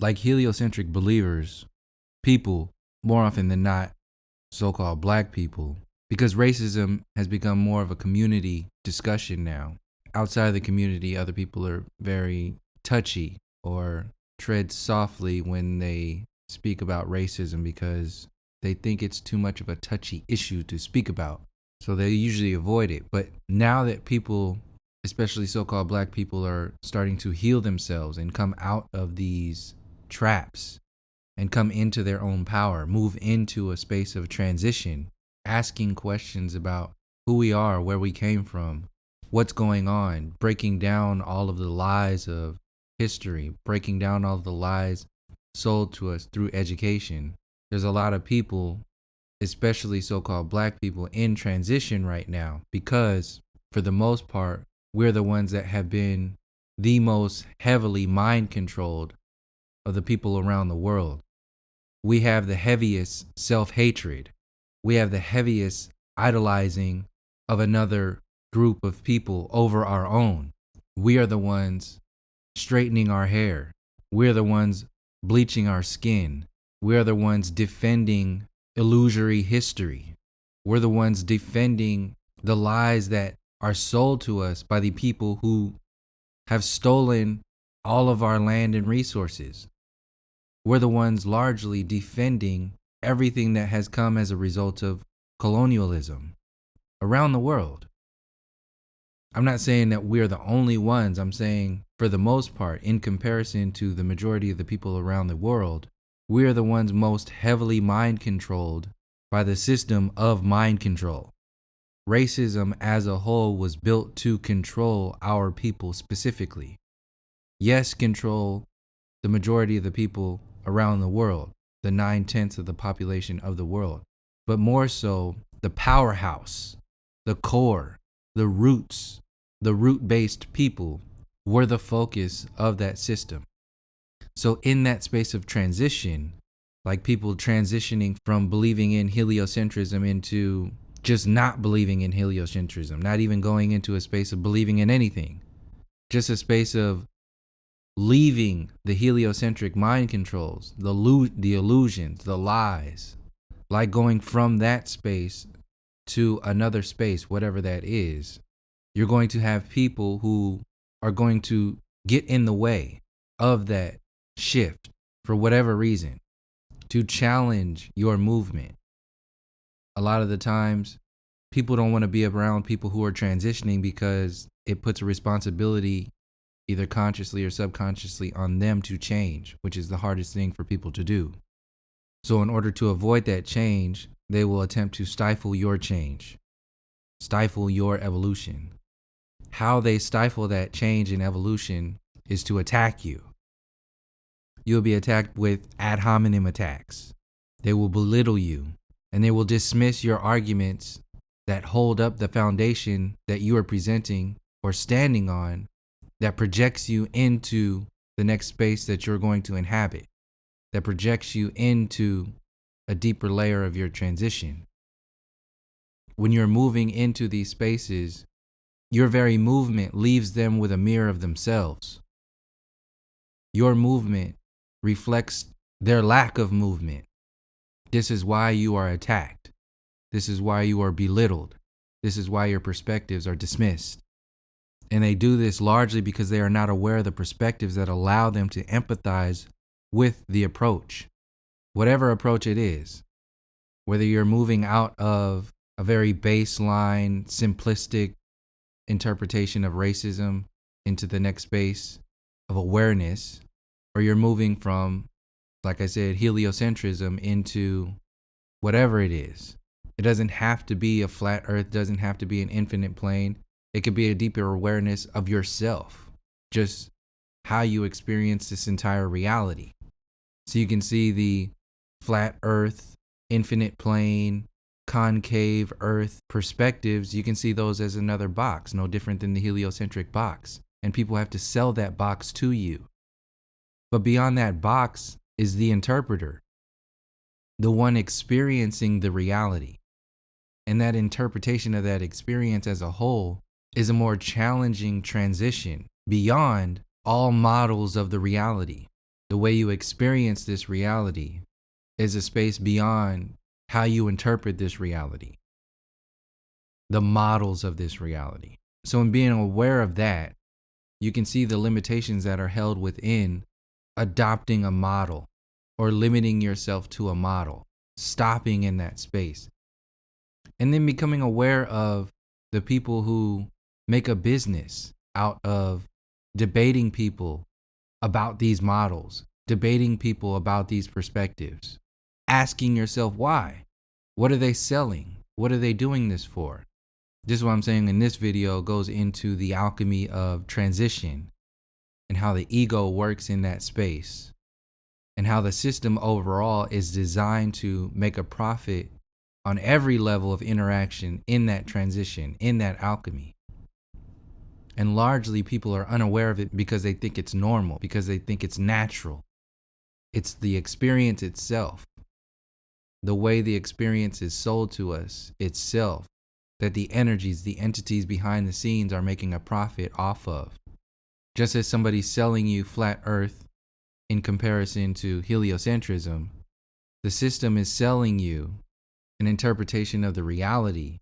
Like heliocentric believers, people, more often than not, so-called black people, because racism has become more of a community discussion now. Outside of the community, other people are very touchy or tread softly when they speak about racism because they think it's too much of a touchy issue to speak about. So they usually avoid it. But now that people, especially so-called black people, are starting to heal themselves and come out of these traps and come into their own power, move into a space of transition, asking questions about who we are, where we came from, what's going on, breaking down all of the lies of history, breaking down all of the lies sold to us through education. There's a lot of people, especially so-called black people, in transition right now because, for the most part, we're the ones that have been the most heavily mind controlled of the people around the world. We have the heaviest self-hatred. We have the heaviest idolizing of another group of people over our own. We are the ones straightening our hair. We're the ones bleaching our skin. We're the ones defending illusory history. We're the ones defending the lies that are sold to us by the people who have stolen all of our land and resources. We're the ones largely defending everything that has come as a result of colonialism around the world. I'm not saying that we're the only ones. I'm saying, for the most part, in comparison to the majority of the people around the world, we are the ones most heavily mind controlled by the system of mind control. Racism as a whole was built to control our people specifically. Yes, control the majority of the people around the world, the 9/10 of the population of the world, but more so the powerhouse, the core, the roots, the root-based people were the focus of that system. So in that space of transition, like people transitioning from believing in heliocentrism into just not believing in heliocentrism, not even going into a space of believing in anything, just a space of leaving the heliocentric mind controls, the illusions, the lies, like going from that space to another space, whatever that is. You're going to have people who are going to get in the way of that shift for whatever reason, to challenge your movement. A lot of the times, people don't want to be around people who are transitioning because it puts a responsibility, either consciously or subconsciously, on them to change, which is the hardest thing for people to do. So in order to avoid that change, they will attempt to stifle your change, stifle your evolution. How they stifle that change and evolution is to attack you. You'll be attacked with ad hominem attacks. They will belittle you, and they will dismiss your arguments that hold up the foundation that you are presenting or standing on, that projects you into the next space that you're going to inhabit, that projects you into a deeper layer of your transition. When you're moving into these spaces, your very movement leaves them with a mirror of themselves. Your movement reflects their lack of movement. This is why you are attacked. This is why you are belittled. This is why your perspectives are dismissed. And they do this largely because they are not aware of the perspectives that allow them to empathize with the approach, whatever approach it is. Whether you're moving out of a very baseline, simplistic interpretation of racism into the next space of awareness, or you're moving from, like I said, heliocentrism into whatever it is. It doesn't have to be a flat earth, doesn't have to be an infinite plane. It could be a deeper awareness of yourself, just how you experience this entire reality. So you can see the flat earth, infinite plane, concave earth perspectives. You can see those as another box, no different than the heliocentric box. And people have to sell that box to you. But beyond that box is the interpreter, the one experiencing the reality. And that interpretation of that experience as a whole is a more challenging transition beyond all models of the reality. The way you experience this reality is a space beyond how you interpret this reality, the models of this reality. So in being aware of that, you can see the limitations that are held within adopting a model or limiting yourself to a model, stopping in that space. And then becoming aware of the people who make a business out of debating people about these models, debating people about these perspectives, asking yourself why. What are they selling? What are they doing this for? This is what I'm saying in this video goes into the alchemy of transition and how the ego works in that space and how the system overall is designed to make a profit on every level of interaction in that transition, in that alchemy. And largely people are unaware of it because they think it's normal, because they think it's natural. It's the experience itself, the way the experience is sold to us itself, that the energies, the entities behind the scenes are making a profit off of. Just as somebody's selling you flat earth in comparison to heliocentrism, the system is selling you an interpretation of the reality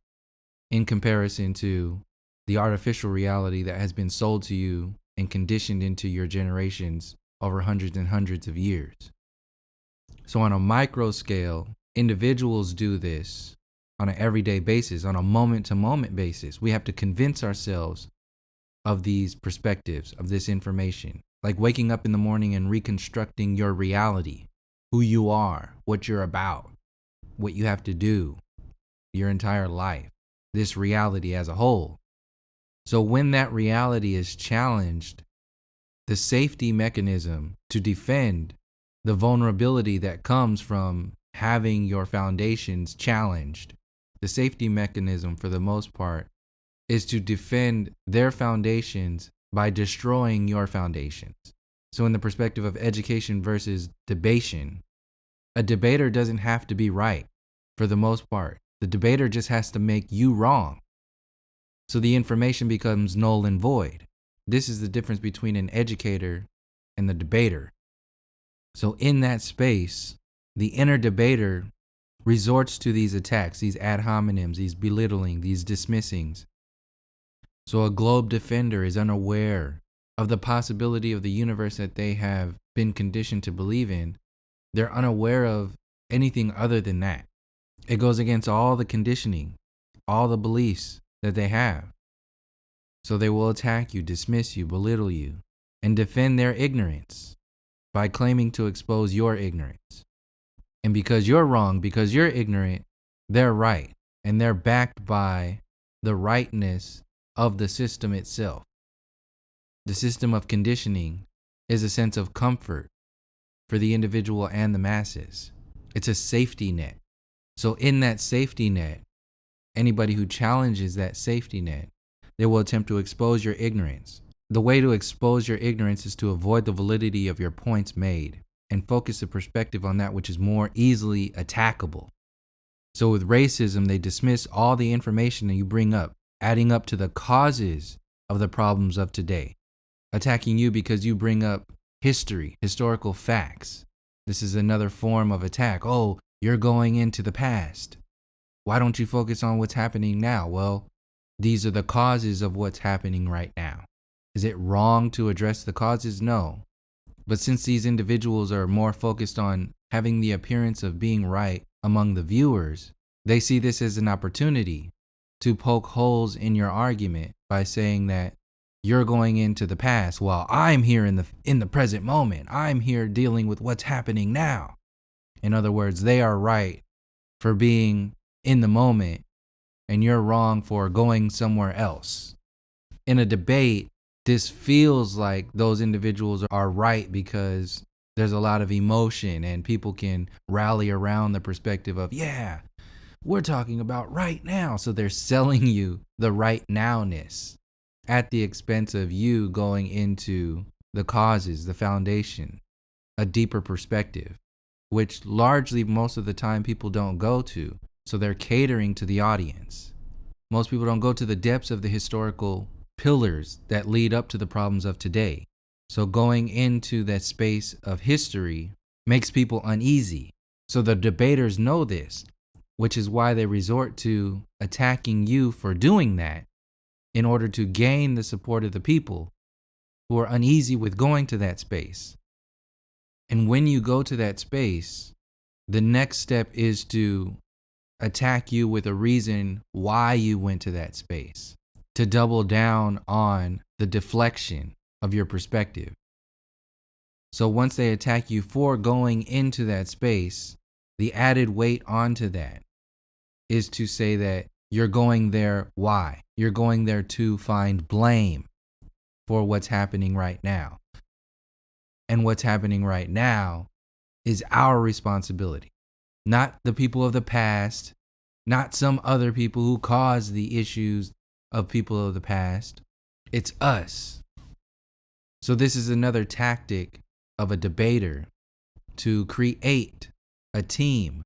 in comparison to the artificial reality that has been sold to you and conditioned into your generations over hundreds and hundreds of years. So on a micro scale, individuals do this on an everyday basis, on a moment-to-moment basis. We have to convince ourselves of these perspectives, of this information. Like waking up in the morning and reconstructing your reality, who you are, what you're about, what you have to do, your entire life, this reality as a whole. So when that reality is challenged, the safety mechanism to defend the vulnerability that comes from having your foundations challenged, the safety mechanism for the most part is to defend their foundations by destroying your foundations. So in the perspective of education versus debation, a debater doesn't have to be right for the most part. The debater just has to make you wrong. So the information becomes null and void. This is the difference between an educator and the debater. So in that space, the inner debater resorts to these attacks, these ad hominems, these belittling, these dismissings. So a globe defender is unaware of the possibility of the universe that they have been conditioned to believe in. They're unaware of anything other than that. It goes against all the conditioning, all the beliefs that they have. So they will attack you, dismiss you, belittle you, and defend their ignorance by claiming to expose your ignorance. And because you're wrong, because you're ignorant, they're right. And they're backed by the rightness of the system itself. The system of conditioning is a sense of comfort for the individual and the masses. It's a safety net. So in that safety net, anybody who challenges that safety net, they will attempt to expose your ignorance. The way to expose your ignorance is to avoid the validity of your points made and focus the perspective on that which is more easily attackable. So with racism, they dismiss all the information that you bring up, adding up to the causes of the problems of today, attacking you because you bring up history, historical facts. This is another form of attack. Oh, you're going into the past. Why don't you focus on what's happening now? Well, these are the causes of what's happening right now. Is it wrong to address the causes? No. But since these individuals are more focused on having the appearance of being right among the viewers, they see this as an opportunity to poke holes in your argument by saying that you're going into the past while I'm here in the present moment. I'm here dealing with what's happening now. In other words, they are right for being in the moment and you're wrong for going somewhere else. In a debate, this feels like those individuals are right because there's a lot of emotion and people can rally around the perspective of, yeah, we're talking about right now. So they're selling you the right nowness at the expense of you going into the causes, the foundation, a deeper perspective, which largely most of the time people don't go to. So they're catering to the audience. Most people don't go to the depths of the historical pillars that lead up to the problems of today. So going into that space of history makes people uneasy. So the debaters know this, which is why they resort to attacking you for doing that in order to gain the support of the people who are uneasy with going to that space. And when you go to that space, the next step is to attack you with a reason why you went to that space, to double down on the deflection of your perspective. So once they attack you for going into that space, the added weight onto that is to say that you're going there why? You're going there to find blame for what's happening right now. And what's happening right now is our responsibility, not the people of the past, not some other people who caused the issues of people of the past. It's us. So this is another tactic of a debater to create a team,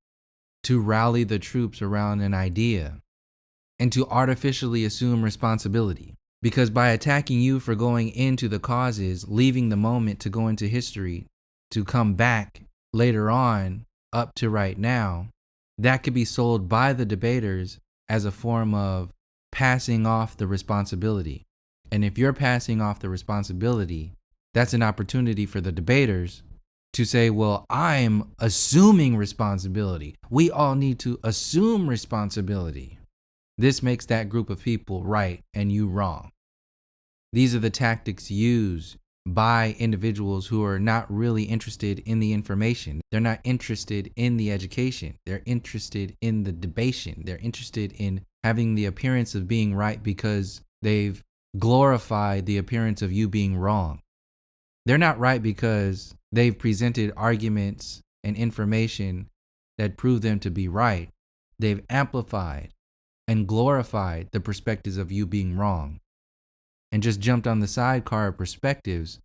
to rally the troops around an idea, and to artificially assume responsibility. Because by attacking you for going into the causes, leaving the moment to go into history, to come back later on up to right now, that could be sold by the debaters as a form of passing off the responsibility. And if you're passing off the responsibility, that's an opportunity for the debaters to say, well, I'm assuming responsibility. We all need to assume responsibility. This makes that group of people right and you wrong. These are the tactics used by individuals who are not really interested in the information. They're not interested in the education. They're interested in the debation. They're interested in having the appearance of being right because they've glorified the appearance of you being wrong. They're not right because they've presented arguments and information that prove them to be right. They've amplified and glorified the perspectives of you being wrong, and just jumped on the sidecar of perspectives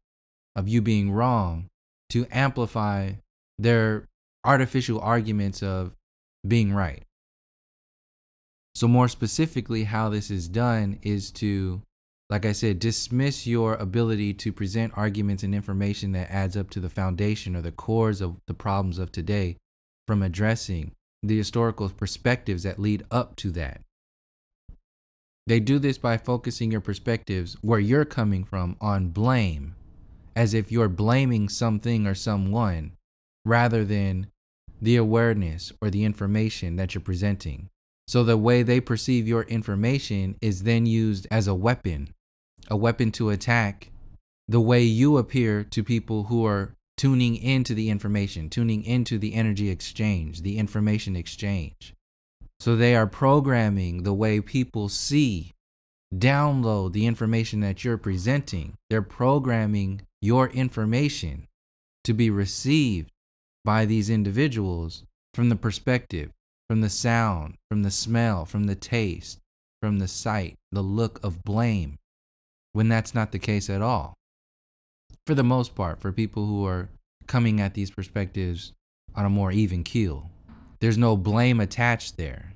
of you being wrong to amplify their artificial arguments of being right. So more specifically, how this is done is to, like I said, dismiss your ability to present arguments and information that adds up to the foundation or the cores of the problems of today from addressing the historical perspectives that lead up to that. They do this by focusing your perspectives where you're coming from on blame, as if you're blaming something or someone, rather than the awareness or the information that you're presenting. So the way they perceive your information is then used as a weapon to attack the way you appear to people who are tuning into the information, tuning into the energy exchange, the information exchange. So they are programming the way people see, download the information that you're presenting. They're programming your information to be received by these individuals from the perspective, from the sound, from the smell, from the taste, from the sight, the look of blame, when that's not the case at all. For the most part, for people who are coming at these perspectives on a more even keel, there's no blame attached there.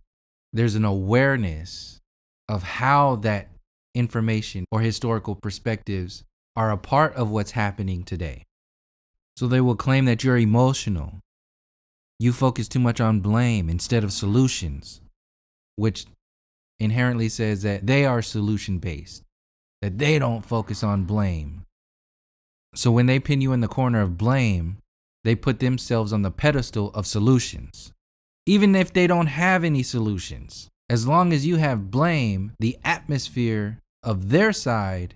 There's an awareness of how that information or historical perspectives are a part of what's happening today. So they will claim that you're emotional. You focus too much on blame instead of solutions, which inherently says that they are solution-based, that they don't focus on blame. So when they pin you in the corner of blame, they put themselves on the pedestal of solutions. Even if they don't have any solutions, as long as you have blame, the atmosphere of their side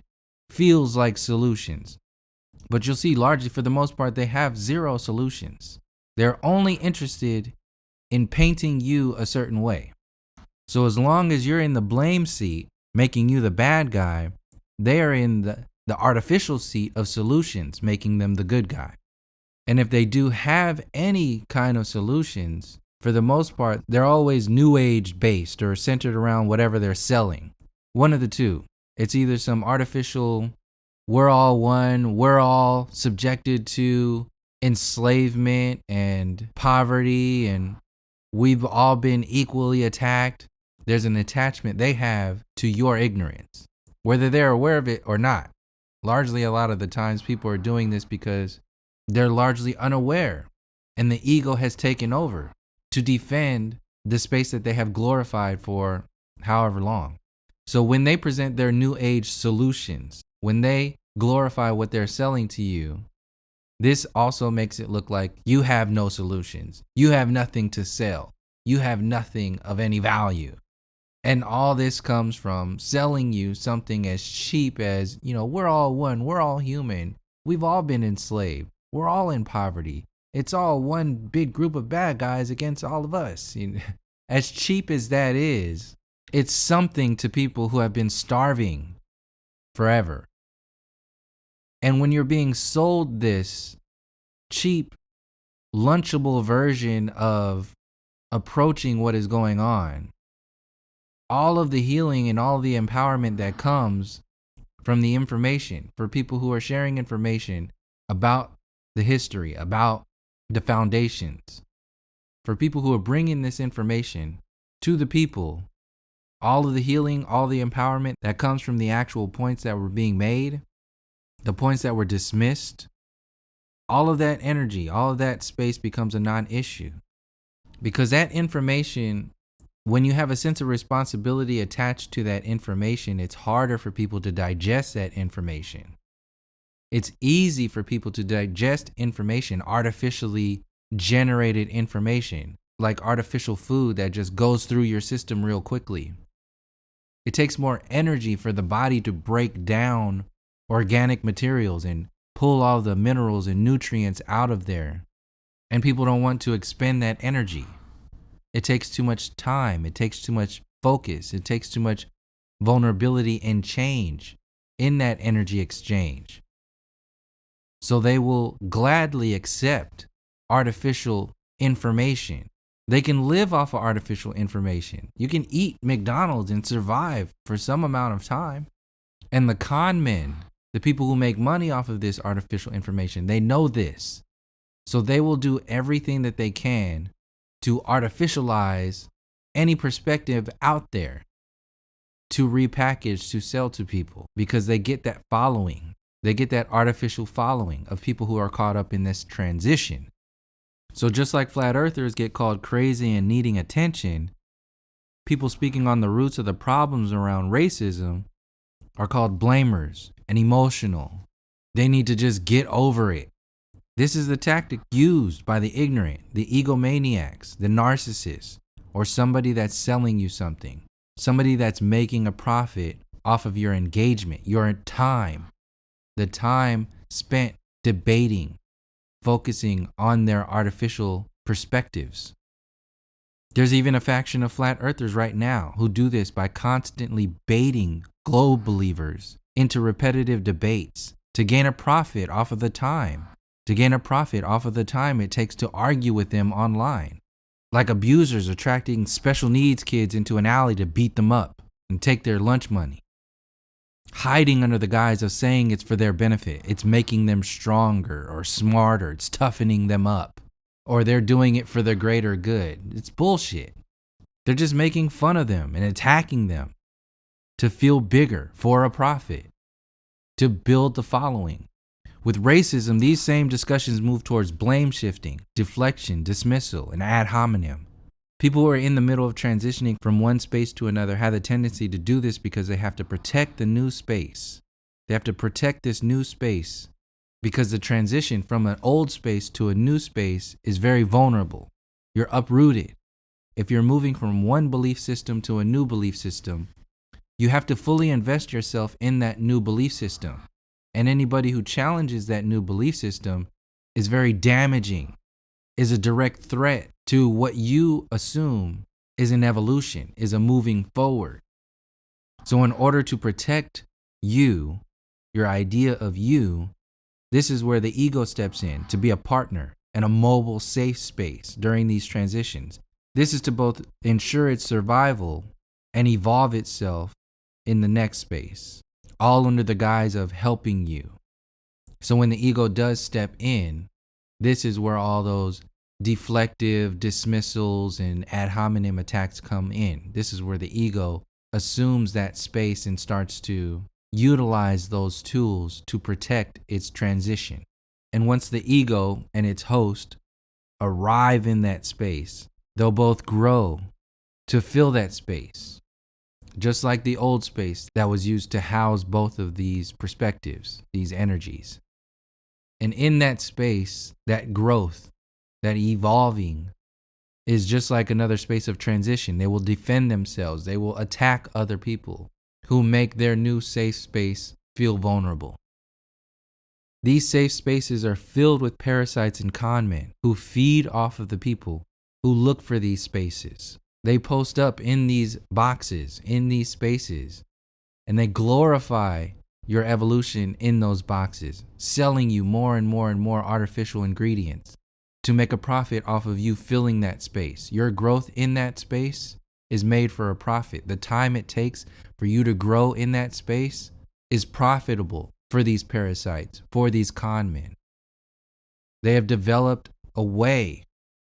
feels like solutions. But you'll see largely for the most part, they have zero solutions. They're only interested in painting you a certain way. So as long as you're in the blame seat, making you the bad guy, they are in the artificial seat of solutions, making them the good guy. And if they do have any kind of solutions, for the most part, they're always new age based or centered around whatever they're selling. One of the two. It's either some artificial, we're all one, we're all subjected to enslavement and poverty, and we've all been equally attacked. There's an attachment they have to your ignorance, whether they're aware of it or not. Largely, a lot of the times, people are doing this because they're largely unaware, and the ego has taken over to defend the space that they have glorified for however long. So when they present their new age solutions, when they glorify what they're selling to you, this also makes it look like you have no solutions. You have nothing to sell. You have nothing of any value. And all this comes from selling you something as cheap as, we're all one, we're all human. We've all been enslaved. We're all in poverty. It's all one big group of bad guys against all of us. As cheap as that is, it's something to people who have been starving forever. And when you're being sold this cheap, lunchable version of approaching what is going on, all of the healing and all the empowerment that comes from the information for people who are sharing information about the history, about the foundations, for people who are bringing this information to the people, all of the healing, all the empowerment that comes from the actual points that were being made, the points that were dismissed, all of that energy, all of that space becomes a non-issue. Because that information, when you have a sense of responsibility attached to that information, it's harder for people to digest that information. It's easy for people to digest information, artificially generated information, like artificial food that just goes through your system real quickly. It takes more energy for the body to break down organic materials and pull all the minerals and nutrients out of there. And people don't want to expend that energy. It takes too much time. It takes too much focus. It takes too much vulnerability and change in that energy exchange. So they will gladly accept artificial information. They can live off of artificial information. You can eat McDonald's and survive for some amount of time. And the con men, the people who make money off of this artificial information, they know this. So they will do everything that they can to artificialize any perspective out there, to repackage, to sell to people, because they get that following. They get that artificial following of people who are caught up in this transition. So just like flat earthers get called crazy and needing attention, people speaking on the roots of the problems around racism are called blamers and emotional. They need to just get over it. This is the tactic used by the ignorant, the egomaniacs, the narcissists, or somebody that's selling you something, somebody that's making a profit off of your engagement, your time, the time spent debating, focusing on their artificial perspectives. There's even a faction of flat earthers right now who do this by constantly baiting globe believers into repetitive debates to gain a profit off of the time. To gain a profit off of the time it takes to argue with them online. Like abusers attracting special needs kids into an alley to beat them up and take their lunch money. Hiding under the guise of saying it's for their benefit. It's making them stronger or smarter. It's toughening them up. Or they're doing it for their greater good. It's bullshit. They're just making fun of them and attacking them to feel bigger for a profit, to build the following. With racism, these same discussions move towards blame shifting, deflection, dismissal, and ad hominem. People who are in the middle of transitioning from one space to another have the tendency to do this because they have to protect the new space. They have to protect this new space because the transition from an old space to a new space is very vulnerable. You're uprooted. If you're moving from one belief system to a new belief system, you have to fully invest yourself in that new belief system. And anybody who challenges that new belief system is very damaging, is a direct threat to what you assume is an evolution, is a moving forward. So in order to protect you, your idea of you, this is where the ego steps in to be a partner and a mobile safe space during these transitions. This is to both ensure its survival and evolve itself in the next space, all under the guise of helping you. So when the ego does step in, this is where all those deflective dismissals and ad hominem attacks come in. This is where the ego assumes that space and starts to utilize those tools to protect its transition. And once the ego and its host arrive in that space, they'll both grow to fill that space, just like the old space that was used to house both of these perspectives, these energies. And in that space, that growth, that evolving is just like another space of transition. They will defend themselves. They will attack other people who make their new safe space feel vulnerable. These safe spaces are filled with parasites and con men who feed off of the people who look for these spaces. They post up in these boxes, in these spaces, and they glorify your evolution in those boxes, selling you more and more and more artificial ingredients to make a profit off of you filling that space. Your growth in that space is made for a profit. The time it takes for you to grow in that space is profitable for these parasites, for these con men. They have developed a way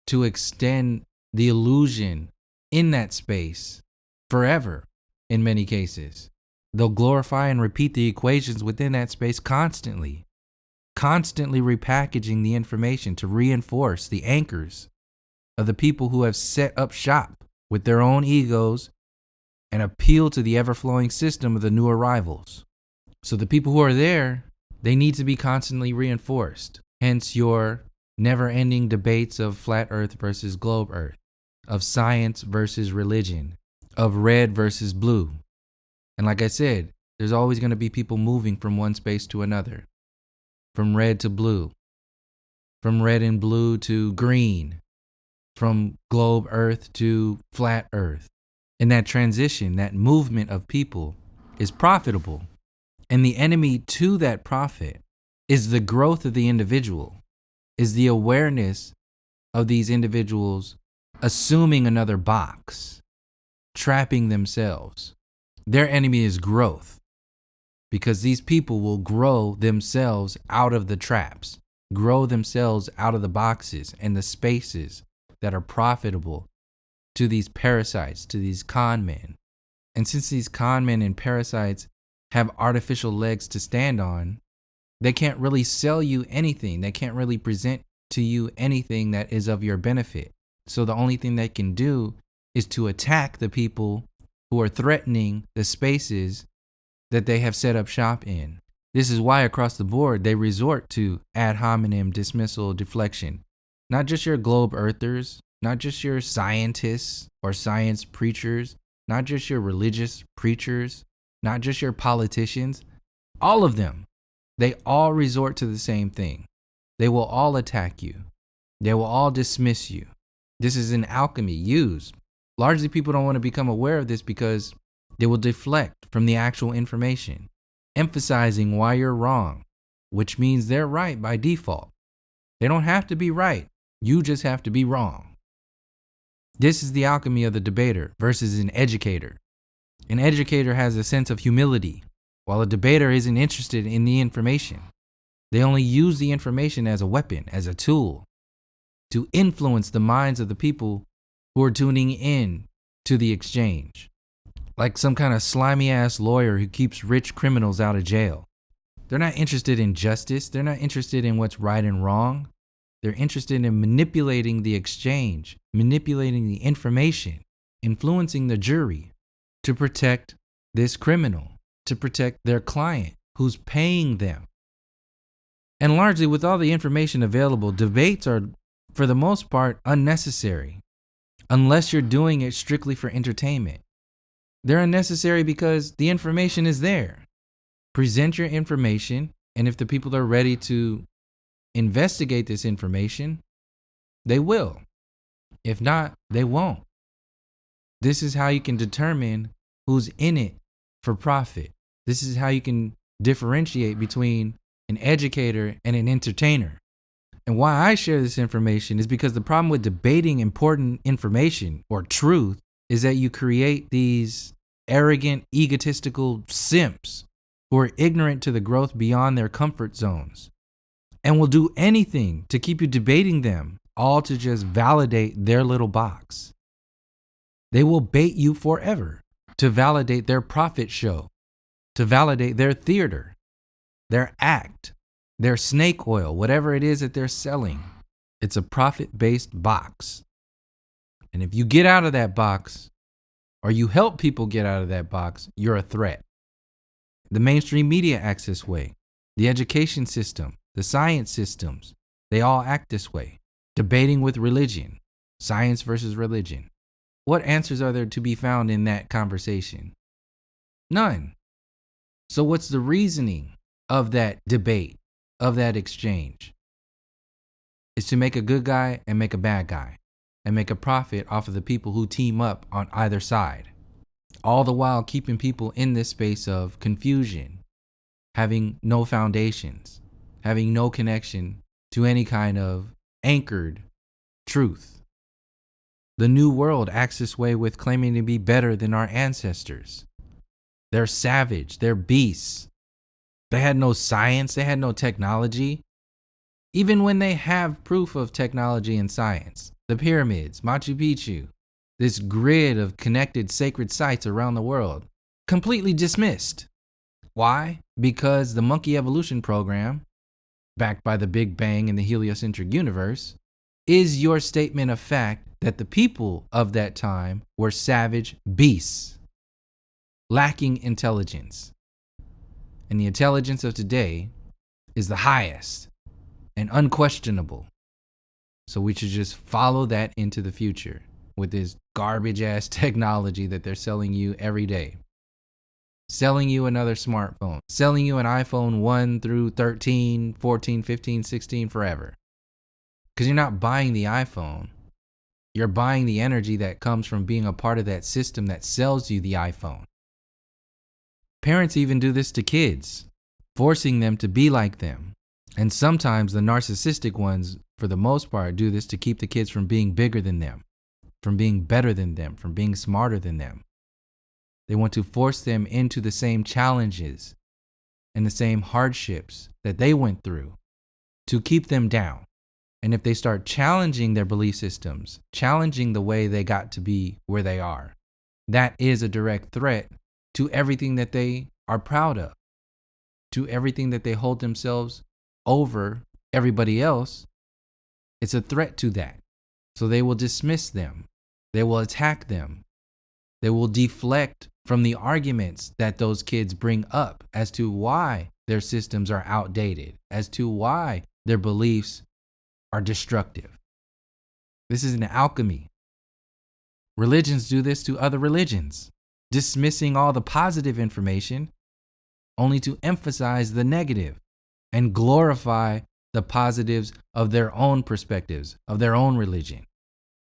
to extend the illusion in that space forever in many cases. They'll glorify and repeat the equations within that space constantly repackaging the information to reinforce the anchors of the people who have set up shop with their own egos and appeal to the ever-flowing system of the new arrivals. So the people who are there, they need to be constantly reinforced. Hence your never-ending debates of flat earth versus globe earth, of science versus religion, of red versus blue. And like I said, there's always going to be people moving from one space to another, from red to blue, from red and blue to green, from globe earth to flat earth. And that transition, that movement of people is profitable. And the enemy to that profit is the growth of the individual, is the awareness of these individuals assuming another box, trapping themselves. Their enemy is growth, because these people will grow themselves out of the traps, grow themselves out of the boxes and the spaces that are profitable to these parasites, to these con men. And since these con men and parasites have artificial legs to stand on, they can't really sell you anything. They can't really present to you anything that is of your benefit. So the only thing they can do is to attack the people who are threatening the spaces that they have set up shop in. This is why across the board they resort to ad hominem dismissal, deflection. Not just your globe earthers, not just your scientists or science preachers, not just your religious preachers, not just your politicians, all of them. They all resort to the same thing. They will all attack you. They will all dismiss you. This is an alchemy used. Largely people don't want to become aware of this because they will deflect from the actual information, emphasizing why you're wrong, which means they're right by default. They don't have to be right. You just have to be wrong. This is the alchemy of the debater versus an educator. An educator has a sense of humility, while a debater isn't interested in the information. They only use the information as a weapon, as a tool, to influence the minds of the people who are tuning in to the exchange. Like some kind of slimy ass lawyer who keeps rich criminals out of jail. They're not interested in justice. They're not interested in what's right and wrong. They're interested in manipulating the exchange, manipulating the information, influencing the jury to protect this criminal, to protect their client who's paying them. And largely with all the information available, debates are, for the most part, unnecessary, unless you're doing it strictly for entertainment. They're unnecessary because the information is there. Present your information, and if the people are ready to investigate this information, they will. If not, they won't. This is how you can determine who's in it for profit. This is how you can differentiate between an educator and an entertainer. And why I share this information is because the problem with debating important information or truth is that you create these arrogant, egotistical simps who are ignorant to the growth beyond their comfort zones and will do anything to keep you debating them, all to just validate their little box. They will bait you forever to validate their profit show. to validate their theater, their act, their snake oil, whatever it is that they're selling. It's a profit-based box. And if you get out of that box, or you help people get out of that box, you're a threat. The mainstream media acts this way. The education system, the science systems, they all act this way. Debating with religion, science versus religion. What answers are there to be found in that conversation? None. So what's the reasoning of that debate, of that exchange? It's to make a good guy and make a bad guy, and make a profit off of the people who team up on either side. All the while keeping people in this space of confusion, having no foundations, having no connection to any kind of anchored truth. The new world acts this way with claiming to be better than our ancestors. They're savage, they're beasts. They had no science, they had no technology. Even when they have proof of technology and science, the pyramids, Machu Picchu, this grid of connected sacred sites around the world, completely dismissed. Why? Because the monkey evolution program, backed by the Big Bang and the heliocentric universe, is your statement of fact that the people of that time were savage beasts, lacking intelligence. And the intelligence of today is the highest and unquestionable. So we should just follow that into the future with this garbage ass technology that they're selling you every day. Selling you another smartphone, selling you an iPhone 1 through 13, 14, 15, 16 forever. Because you're not buying the iPhone. You're buying the energy that comes from being a part of that system that sells you the iPhone. Parents even do this to kids, forcing them to be like them. And sometimes the narcissistic ones, for the most part, do this to keep the kids from being bigger than them, from being better than them, from being smarter than them. They want to force them into the same challenges and the same hardships that they went through to keep them down. And if they start challenging their belief systems, challenging the way they got to be where they are, that is a direct threat to everything that they are proud of, to everything that they hold themselves over everybody else. It's a threat to that. So they will dismiss them. They will attack them. They will deflect from the arguments that those kids bring up as to why their systems are outdated, as to why their beliefs are destructive. This is an alchemy. Religions do this to other religions, dismissing all the positive information only to emphasize the negative and glorify the positives of their own perspectives, of their own religion.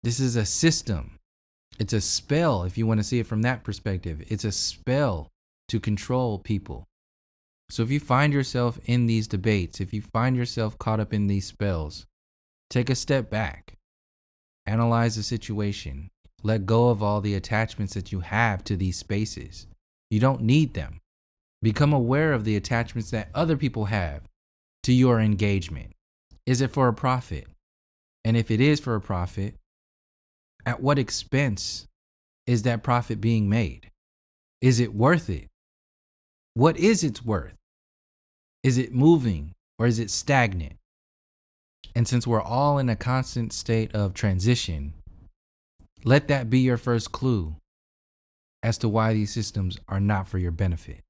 This is a system. It's a spell, if you want to see it from that perspective. It's a spell to control people. So if you find yourself in these debates, if you find yourself caught up in these spells, take a step back. Analyze the situation. Let go of all the attachments that you have to these spaces. You don't need them. Become aware of the attachments that other people have to your engagement. Is it for a profit? And if it is for a profit, at what expense is that profit being made? Is it worth it? What is its worth? Is it moving or is it stagnant? And since we're all in a constant state of transition, let that be your first clue as to why these systems are not for your benefit.